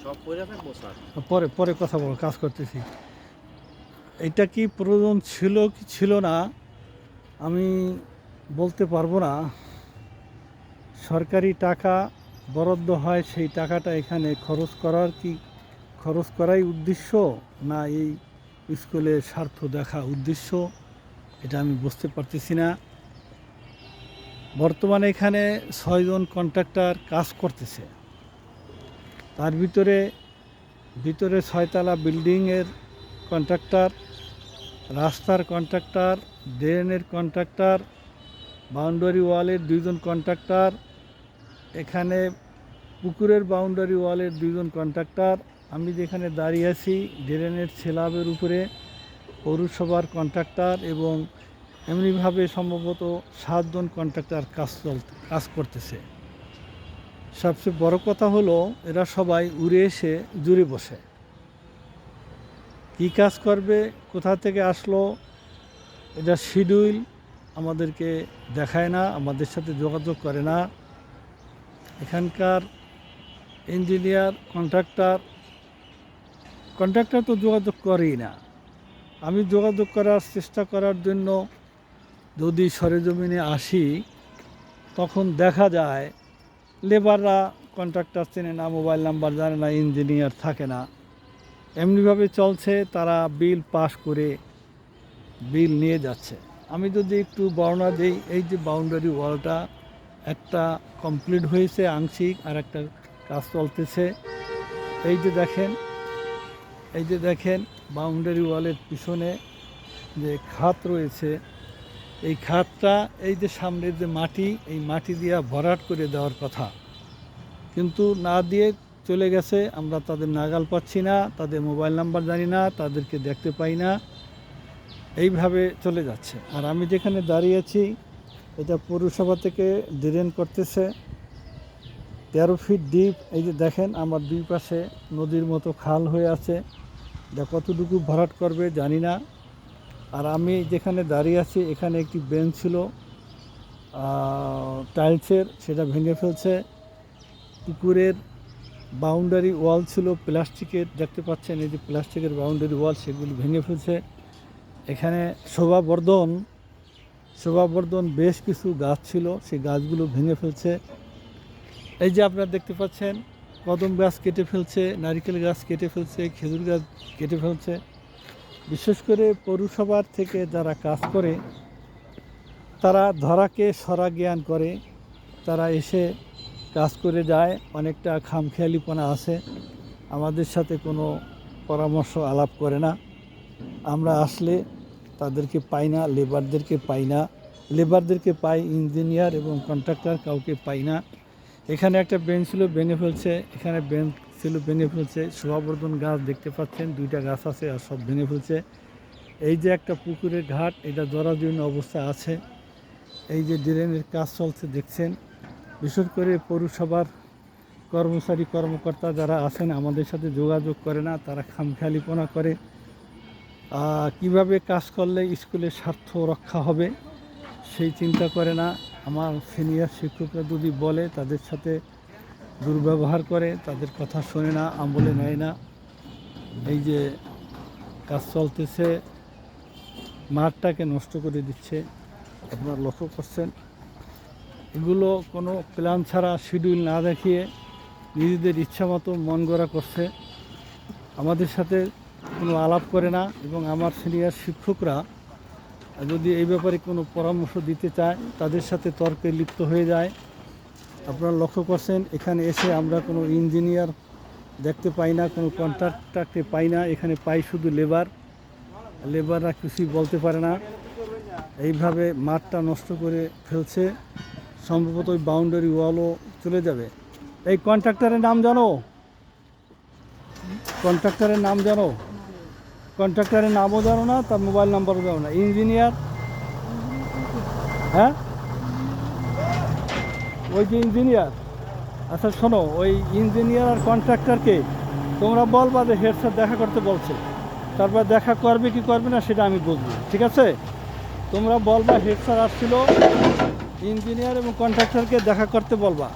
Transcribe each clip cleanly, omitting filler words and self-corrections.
সব পড়ে থাকবো স্যার। পরে পরে কথা বলো, কাজ করতেছি। এটা কি প্রয়োজন ছিল কি ছিল না আমি বলতে পারবো না। সরকারি টাকা বরাদ্দ হয়, সেই টাকাটা এখানে খরচ করাই উদ্দেশ্য, না এই স্কুলের স্বার্থ দেখা উদ্দেশ্য, এটা আমি বুঝতে পারতেছি না। বর্তমানে এখানে 6 জন কন্ট্রাক্টর কাজ করতেছে। তার ভিতরে ভিতরে 6 তলা বিল্ডিংয়ের কন্ট্রাক্টর, রাস্তার কন্ট্রাক্টর, ড্রেনের কন্ট্রাক্টর, বাউন্ডারি ওয়ালের 2 জন কন্ট্রাক্টর, এখানে পুকুরের বাউন্ডারি ওয়ালের 2 জন কন্ট্রাক্টর, আমি যেখানে দাঁড়িয়ে আছি ড্রেনের স্ল্যাবের উপরে পৌরসভার কন্ট্রাক্টর, এবং এমনিভাবে সম্ভবত 7 জন কন্ট্রাক্টর কাজ করতেছে। সবচেয়ে বড় কথা হলো এরা সবাই উড়ে এসে জুড়ে বসে। কী কাজ করবে, কোথা থেকে আসলো, এটা শিডিউল আমাদেরকে দেখায় না, আমাদের সাথে যোগাযোগ করে না। এখানকার ইঞ্জিনিয়ার কন্ট্রাক্টর তো যোগাযোগ করেই না। আমি যোগাযোগ করার চেষ্টা করার জন্য যদি সরেজমিনে আসি, তখন দেখা যায় লেবাররা কন্ট্রাক্টর চেনে না, মোবাইল নাম্বার জানে না, ইঞ্জিনিয়ার থাকে না। এমনিভাবে চলছে, তারা বিল পাস করে বিল নিয়ে যাচ্ছে। আমি যদি একটু বর্ণনা দিই, এই যে বাউন্ডারি ওয়ালটা একটা কমপ্লিট হয়েছে আংশিক, আর একটা কাজ চলতেছে। এই যে দেখেন, বাউন্ডারি ওয়ালের পিছনে যে খাত রয়েছে, এই খাতটা এই যে সামনের যে মাটি, এই মাটি দিয়ে ভরাট করে দেওয়ার কথা, কিন্তু না দিয়ে চলে গেছে। আমরা তাদের নাগাল পাচ্ছি না, তাদের মোবাইল নাম্বার জানি না, তাদেরকে দেখতে পাই না, এইভাবে চলে যাচ্ছে। আর আমি যেখানে দাঁড়িয়ে আছি, এটা পৌরসভা থেকে ড্রেন করতেছে 13 ফিট ডিপ। এই যে দেখেন আমার দুই পাশে নদীর মতো খাল হয়ে আছে, এটা কতটুকু ভরাট করবে জানি না। আর আমি যেখানে দাঁড়িয়ে আছি, এখানে একটি বেঞ্চ ছিল টাইলসের, সেটা ভেঙে ফেলছে। পুকুরের বাউন্ডারি ওয়াল ছিল প্লাস্টিকের, দেখতে পাচ্ছেন এই যে প্লাস্টিকের বাউন্ডারি ওয়াল, সেগুলি ভেঙে ফেলছে। এখানে শোভাবর্ধন বেশ কিছু গাছ ছিল, সেই গাছগুলো ভেঙে ফেলছে। এই যে আপনারা দেখতে পাচ্ছেন কদম গাছ কেটে ফেলছে, নারিকেল গাছ কেটে ফেলছে, খেজুর গাছ কেটে ফেলছে। বিশেষ করে পৌরসভার থেকে যারা কাজ করে, তারা ধরাকে সরা জ্ঞান করে, তারা এসে কাজ করে যায়। অনেকটা খামখেয়ালিপনা আছে, আমাদের সাথে কোনো পরামর্শ আলাপ করে না। আমরা আসলে তাদেরকে পাই না, লেবারদেরকে পাই, ইঞ্জিনিয়ার এবং কন্ট্রাক্টর কাউকে পাই না। এখানে একটা বেঞ্চ ছিল ভেঙে ফেলছে, এখানে বেঞ্চ ছিল ভেঙে ফেলছে। শোভাবর্ধন গাছ দেখতে পাচ্ছেন, 2টা গাছ আছে, আর সব ভেঙে ফেলছে। এই যে একটা পুকুরের ঘাট, এটা জরাজীর্ণ অবস্থা আছে। এই যে ড্রেনের কাজ চলছে দেখছেন। বিশেষ করে পৌরসভার কর্মকর্তা যারা আছেন আমাদের সাথে যোগাযোগ করে না, তারা খামখেয়ালিপনা করে। কিভাবে কাজ করলে স্কুলের স্বার্থ রক্ষা হবে সেই চিন্তা করে না। আমার সিনিয়র শিক্ষকরা যদি বলে, তাদের সাথে দুর্ব্যবহার করে, তাদের কথা শোনে না, আমলে নেয় না। এই যে কাজ চলতেছে, মাঠটাকে নষ্ট করে দিচ্ছে, আপনারা লক্ষ্য করছেন। এগুলো কোনো প্ল্যান ছাড়া, শিডিউল না দেখিয়ে নিজেদের ইচ্ছা মতো মন গড়া করছে, আমাদের সাথে কোনো আলাপ করে না। এবং আমার সিনিয়র শিক্ষকরা যদি এই ব্যাপারে কোনো পরামর্শ দিতে চায়, তাদের সাথে তর্কে লিপ্ত হয়ে যায়। আপনারা লক্ষ্য করছেন, এখানে এসে আমরা কোনো ইঞ্জিনিয়ার দেখতে পাই না, কোনো কন্ট্রাক্টরকে পাই না, এখানে পাই শুধু লেবাররা কিছুই বলতে পারে না। এইভাবে মাঠটা নষ্ট করে ফেলছে, সম্ভবত ওই বাউন্ডারি ওয়ালও চলে যাবে। এই কন্ট্রাক্টরের নাম জানো? কন্ট্রাক্টরের নামও জানো না, তার মোবাইল নাম্বারও জানো না। ইঞ্জিনিয়ার, হ্যাঁ, ওই যে ইঞ্জিনিয়ার, আচ্ছা শোনো, ওই ইঞ্জিনিয়ার আর কন্ট্রাক্টরকে তোমরা বলবা যে হেড স্যার দেখা করতে বলছে, তারপর দেখা করবে কি করবে না সেটা আমি বুঝবো, ঠিক আছে? তোমরা বলবা হেড স্যার আসছিল, ইঞ্জিনিয়ার এবং কন্ট্রাক্টরকে দেখা করতে বলবা।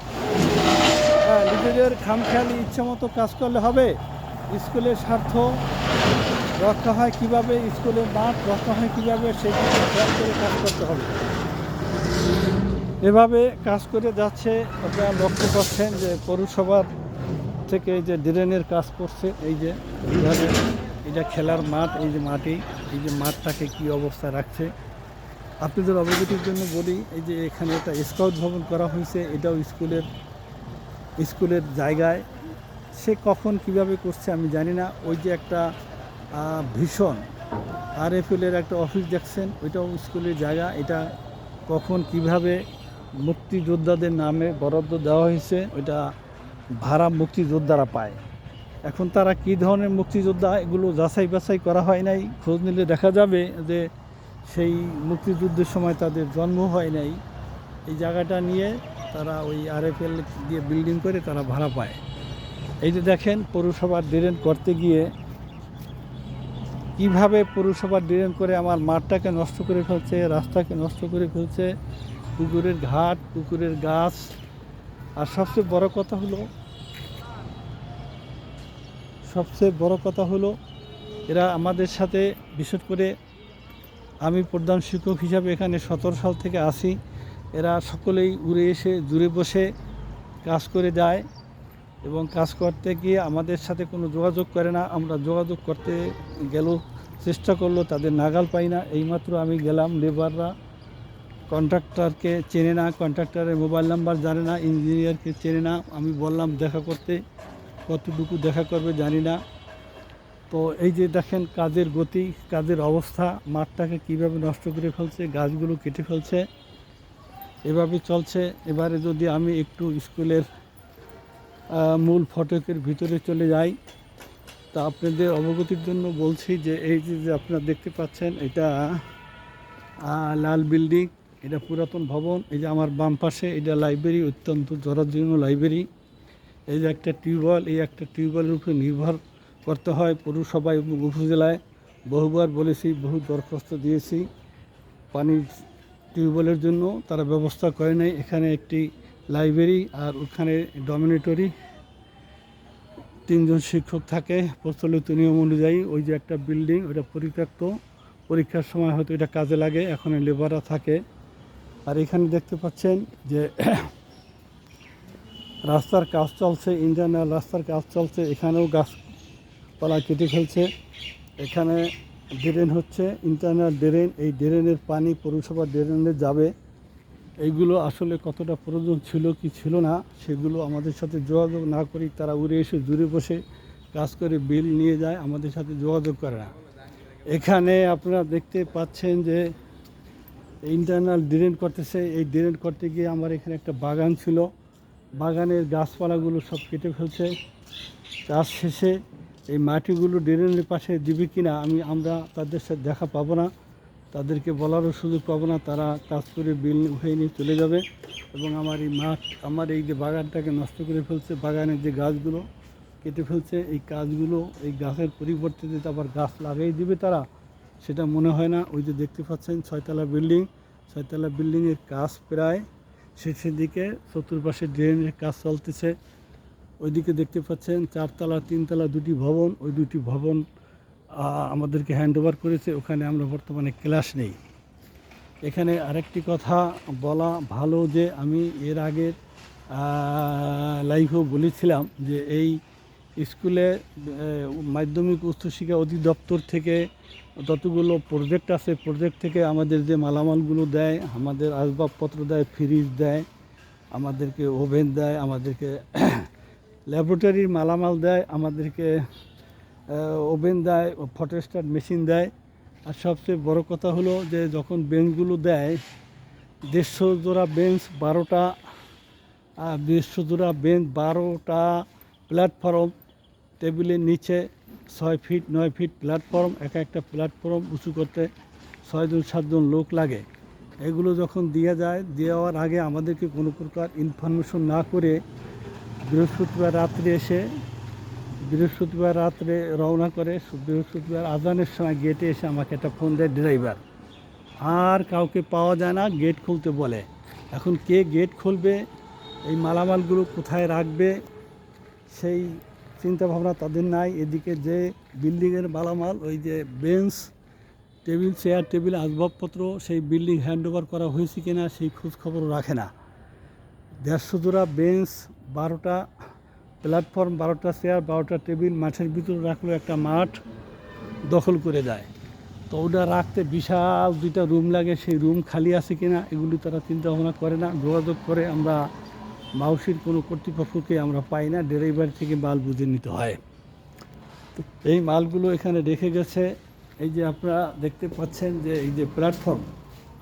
নিজেদের খামখেয়ালি ইচ্ছা মতো কাজ করলে হবে? স্কুলের স্বার্থ রক্ষা হয় কিভাবে, স্কুলের মাঠ রক্ষা হয় কিভাবে, সেগুলো খেয়াল করে কাজ করতে হবে। এভাবে কাজ করে যাচ্ছে। আপনারা লক্ষ্য করছেন যে পৌরসভার থেকে এই যে ড্রেনের কাজ করছে, এই যে এইভাবে, এটা খেলার মাঠ, এই যে মাটি, এই যে মাঠটাকে কী অবস্থা রাখছে। আপনাদের অবগতির জন্য বলি, এই যে এখানে একটা স্কাউট ভবন করা হয়েছে, এটাও স্কুলের জায়গায়। সে কখন কিভাবে করছে আমি জানি না। ওই যে একটা ভীষণ আরএফএলের একটা অফিস দেখছেন, ওইটাও স্কুলের জায়গা। এটা কখন কিভাবে মুক্তিযোদ্ধাদের নামে বরাদ্দ দেওয়া হয়েছে, ওইটা ভাড়া মুক্তিযোদ্ধারা পায়। এখন তারা কী ধরনের মুক্তিযোদ্ধা, এগুলো যাচাই বাছাই করা হয় নাই। খোঁজ নিলে দেখা যাবে যে সেই মুক্তিযুদ্ধের সময় তাদের জন্ম হয় নাই। এই জায়গাটা নিয়ে তারা ওই আরএফএল দিয়ে বিল্ডিং করে তারা ভাড়া পায়। এই যে দেখেন পৌরসভার ড্রেন করতে গিয়ে কিভাবে পৌরসভার ড্রেন করে আমার মাঠটাকে নষ্ট করে ফেলছে, রাস্তাকে নষ্ট করে ফেলছে, পুকুরের ঘাট, পুকুরের গাছ। আর সবচেয়ে বড় কথা হলো এরা আমাদের সাথে, বিশেষ করে আমি প্রধান শিক্ষক হিসাবে এখানে 17 সাল থেকে আসি, এরা সকলেই উড়ে এসে জুড়ে বসে কাজ করে যায় এবং কাজ করতে গিয়ে আমাদের সাথে কোনো যোগাযোগ করে না। আমরা যোগাযোগ করতে গেলেও চেষ্টা করলো, তাদের নাগাল পাই না। এইমাত্র আমি গেলাম, লেবাররা কন্ট্রাক্টরকে চেনে না, কন্ট্রাক্টরের মোবাইল নাম্বার জানে না, ইঞ্জিনিয়ারকে চেনে না। আমি বললাম দেখা করতে, কতটুকু দেখা করবে জানি না। তো এই যে দেখেন কাজের গতি, কাজের অবস্থা, মাঠটাকে কিভাবে নষ্ট করে ফেলছে, গাছগুলো কেটে ফেলছে, এভাবে চলছে। এবারে যদি আমি একটু স্কুলের মূল ফটকের ভিতরে চলে যাই, তা আপনাদের অবগতির জন্য বলছি যে এই যে আপনারা দেখতে পাচ্ছেন, এটা লাল বিল্ডিং, এটা পুরাতন ভবন। এই যে আমার বাম পাশে এটা লাইব্রেরি, অত্যন্ত জরাজীর্ণ লাইব্রেরি। এই যে একটা টিউবওয়েল, এই একটা টিউবওয়েলের উপরে নির্ভর করতে হয়। পৌরসভা এবং উপজেলায় বহুবার বলেছি, বহু দরখাস্ত দিয়েছি, পানির টিউবওয়েলের জন্য তারা ব্যবস্থা করে নাই। এখানে একটি লাইব্রেরি আর ওখানে ডমিনেটরি, 3 জন শিক্ষক থাকে প্রচলিত নিয়ম অনুযায়ী। ওই যে একটা বিল্ডিং, ওটা পরিত্যক্ত, পরীক্ষার সময় হয়তো এটা কাজে লাগে, এখন লেবাররা থাকে। আর এখানে দেখতে পাচ্ছেন যে রাস্তার কাজ চলছে, ইন্টারনাল রাস্তার কাজ চলছে, এখানেও গাছপালা কেটে ফেলছে। এখানে ড্রেন হচ্ছে, ইন্টারনাল ড্রেন। এই ড্রেনের পানি পৌরসভার ড্রেনে যাবে। এইগুলো আসলে কতটা প্রয়োজন ছিল কি ছিল না, সেগুলো আমাদের সাথে যোগাযোগ না করি তারা উড়ে এসে জুড়ে বসে কাজ করে বিল নিয়ে যায়, আমাদের সাথে যোগাযোগ করে না। এখানে আপনারা দেখতে পাচ্ছেন যে ইন্টারনাল ড্রেন করতেছে। এই ড্রেন করতে গিয়ে আমার এখানে একটা বাগান ছিল, বাগানের গাছপালাগুলো সব কেটে ফেলছে। কাজ শেষে এই মাটিগুলো ড্রেনের পাশে দিবে কি না আমরা তাদের সাথে দেখা পাবো না, তাদেরকে বলারও সুযোগ পাবো না। তারা কাজ করে বিল উঠিয়ে নিয়ে চলে যাবে এবং আমার এই মাঠ, আমার এই যে বাগানটাকে নষ্ট করে ফেলছে। বাগানের যে গাছগুলো কেটে ফেলছে, এই কাজগুলো, এই গাছের পরিবর্তে যদি আবার গাছ লাগিয়ে দিবে তারা, সেটা মনে হয় না। ওই যে দেখতে পাচ্ছেন 6তলা বিল্ডিং, 6তলা বিল্ডিংয়ের কাজ প্রায় শেষের দিকে, চতুর্পাশে ড্রেনের কাজ চলতেছে। ওইদিকে দেখতে পাচ্ছেন 4তলা 3তলা দুটি ভবন, ওই দুটি ভবন আমাদেরকে হ্যান্ডওভার করেছে, ওখানে আমরা বর্তমানে ক্লাস নেই। এখানে আরেকটি কথা বলা ভালো যে আমি এর আগের লাইভেও বলেছিলাম যে এই স্কুলে মাধ্যমিক উচ্চশিক্ষা অধিদপ্তর থেকে যতগুলো প্রজেক্ট আছে, প্রজেক্ট থেকে আমাদের যে মালামালগুলো দেয়, আমাদের আসবাবপত্র দেয়, ফ্রিজ দেয়, আমাদেরকে ওভেন দেয়, আমাদেরকে ল্যাবরেটরির মালামাল দেয়, আমাদেরকে ওভেন দেয়, ফটোস্ট্যাট মেশিন দেয়। আর সবচেয়ে বড় কথা হলো যে যখন বেঞ্চগুলো দেয়, 150 জোড়া বেঞ্চ, 12টা 150 জোড়া বেঞ্চ, 12টা প্ল্যাটফর্ম, টেবিলের নিচে 6 ফিট 9 ফিট প্ল্যাটফর্ম, একটা প্ল্যাটফর্ম উঁচু করতে 6 জন 7 জন লোক লাগে। এগুলো যখন দেওয়ার আগে আমাদেরকে কোনো প্রকার ইনফরমেশন না করে বৃহস্পতিবার রাত্রে রওনা করে, বৃহস্পতিবার আজানের সময় গেটে এসে আমাকে একটা ফোন দেয় ড্রাইভার। আর কাউকে পাওয়া যায় না, গেট খুলতে বলে। এখন কে গেট খুলবে, এই মালামালগুলো কোথায় রাখবে সেই চিন্তা ভাবনা তাদের নাই। এদিকে যে বিল্ডিংয়ের মালামাল, ওই যে বেঞ্চ, টেবিল, চেয়ার টেবিল, আসবাবপত্র, সেই বিল্ডিং হ্যান্ডওভার করা হয়েছে কিনা সেই খোঁজ খবরও রাখে না। 150 জোড়া বেঞ্চ, 12টা প্ল্যাটফর্ম, 12টা চেয়ার, 12টা টেবিল মাঠের ভিতরে রাখলো, একটা মাঠ দখল করে দেয়। তো ওটা রাখতে বিশাল 2টা রুম লাগে, সেই রুম খালি আছে কিনা এগুলি তারা চিন্তা ভাবনা করে না। যোগাযোগ করে আমরা মাউসির কোনো কর্তৃপক্ষকে আমরা পাই না, ডেলিভারি থেকে মাল বুঝে নিতে হয়। তো এই মালগুলো এখানে রেখে গেছে। এই যে আপনারা দেখতে পাচ্ছেন যে এই যে প্ল্যাটফর্ম,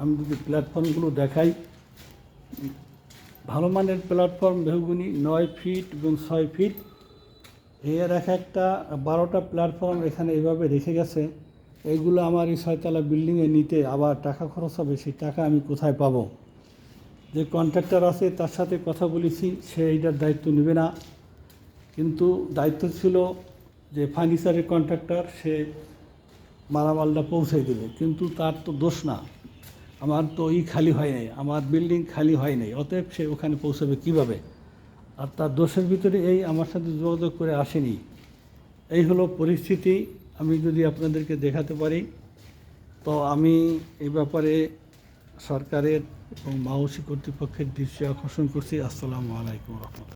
আমি যদি প্ল্যাটফর্মগুলো দেখাই, ভালো মানের প্ল্যাটফর্ম বেহুগুনি 9 ফিট এবং 6 ফিট, এর একটা 12টা প্ল্যাটফর্ম এখানে এইভাবে রেখে গেছে। এইগুলো আমার এই 6তলা বিল্ডিংয়ে নিতে আবার টাকা খরচ হবে, সেই টাকা আমি কোথায় পাবো? যে কন্ট্রাক্টর আছে তার সাথে কথা বলেছি, সে এইটার দায়িত্ব নেবে না। কিন্তু দায়িত্ব ছিল যে ফার্নিচারের কন্ট্রাক্টর, সে মালামালটা পৌঁছে দেবে, কিন্তু তার তো দোষ না। আমার তো খালি হয় নাই, আমার বিল্ডিং খালি হয় নাই, অতএব সে ওখানে পৌঁছাবে কীভাবে? আর তার দোষের ভিতরে এই আমার সাথে যোগাযোগ করে আসেনি। এই হলো পরিস্থিতি। আমি যদি আপনাদেরকে দেখাতে পারি, তো আমি এই ব্যাপারে সরকারের এবং মাউসি কর্তৃপক্ষের দৃষ্টি আকর্ষণ করছি। আসসালামু আলাইকুম রহমতুল্লাহ।